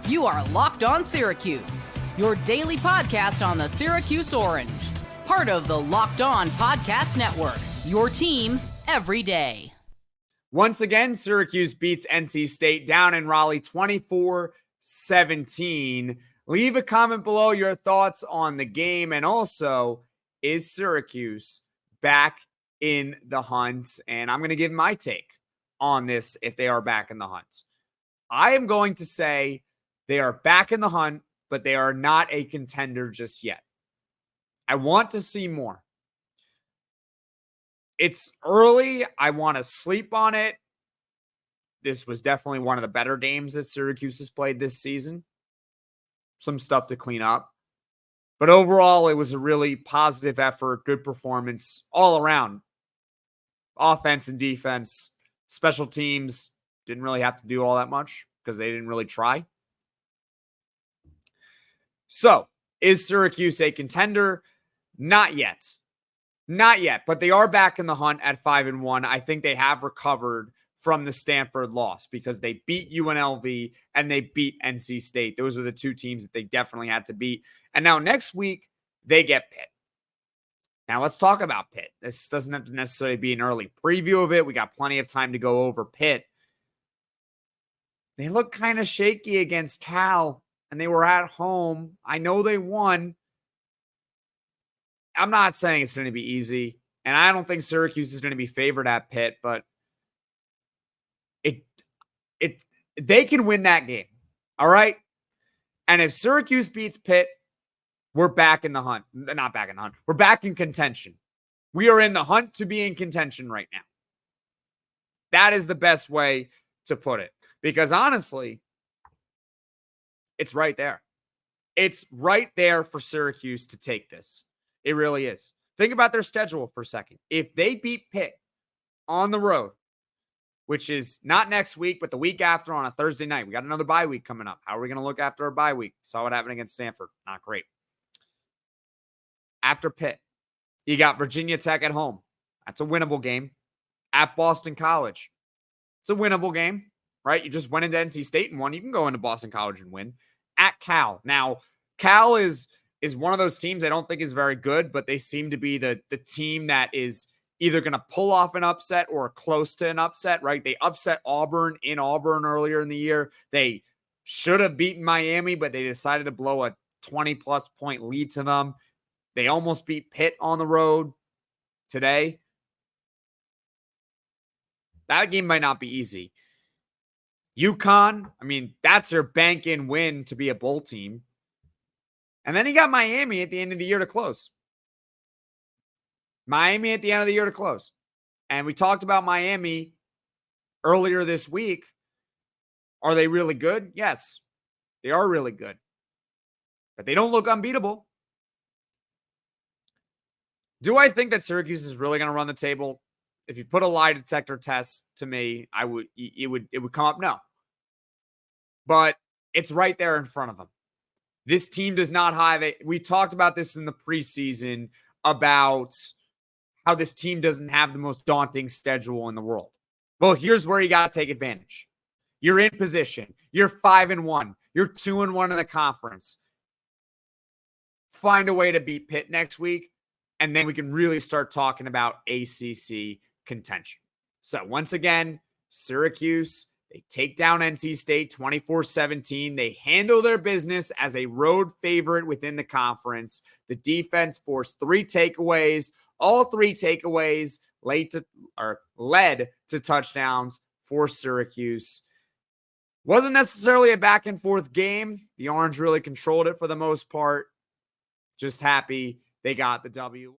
You are Locked On Syracuse, your daily podcast on the Syracuse Orange. Part of the Locked On Podcast Network, your team every day. Once again, Syracuse beats NC State down in Raleigh 24-17. Leave a comment below your thoughts on the game. And also, is Syracuse back in the hunt? And I'm going to give my take on this if they are back in the hunt. I am going to say they are back in the hunt, but they are not a contender just yet. I want to see more. It's early. I want to sleep on it. This was definitely one of the better games that Syracuse has played this season. Some stuff to clean up. But overall, it was a really positive effort, good performance all around. Offense and defense, special teams didn't really have to do all that much because they didn't really try. So, is Syracuse a contender? Not yet. Not yet, but they are back in the hunt at 5-1. I think they have recovered from the Stanford loss because they beat UNLV and they beat NC State. Those are the two teams that they definitely had to beat. And now next week, they get Pitt. Now let's talk about Pitt. This doesn't have to necessarily be an early preview of it. We got plenty of time to go over Pitt. They look kind of shaky against Cal, and they were at home. I know they won. I'm not saying it's going to be easy, and I don't think Syracuse is going to be favored at Pitt, but they can win that game, all right? And if Syracuse beats Pitt, we're back in the hunt. Not back in the hunt. We're back in contention. We are in the hunt to be in contention right now. That is the best way to put it, because honestly, it's right there. It's right there for Syracuse to take this. It really is. Think about their schedule for a second. If they beat Pitt on the road, which is not next week, but the week after on a Thursday night, we got another bye week coming up. How are we going to look after our bye week? Saw what happened against Stanford. Not great. After Pitt, you got Virginia Tech at home. That's a winnable game. At Boston College, it's a winnable game, right? You just went into NC State and won. You can go into Boston College and win. At Cal. Now, Cal is one of those teams I don't think is very good, but they seem to be the team that is either going to pull off an upset or close to an upset, right? They upset Auburn in Auburn earlier in the year. They should have beaten Miami, but they decided to blow a 20-plus point lead to them. They almost beat Pitt on the road today. That game might not be easy. UConn, I mean, that's their bank-in win to be a bowl team. And then he got Miami at the end of the year to close. Miami at the end of the year to close. And we talked about Miami earlier this week. Are they really good? Yes, they are really good. But they don't look unbeatable. Do I think that Syracuse is really going to run the table? If you put a lie detector test to me, it would come up no. But it's right there in front of them. This team does not have it. We talked about this in the preseason about how this team doesn't have the most daunting schedule in the world. Well, here's where you got to take advantage. You're in position. You're 5-1. You're 2-1 in the conference. Find a way to beat Pitt next week, and then we can really start talking about ACC contention. So once again, Syracuse, they take down NC State 24-17. They handle their business as a road favorite within the conference. The defense forced 3 takeaways. All 3 takeaways led to touchdowns for Syracuse. Wasn't necessarily a back and forth game. The Orange really controlled it for the most part. Just happy they got the W.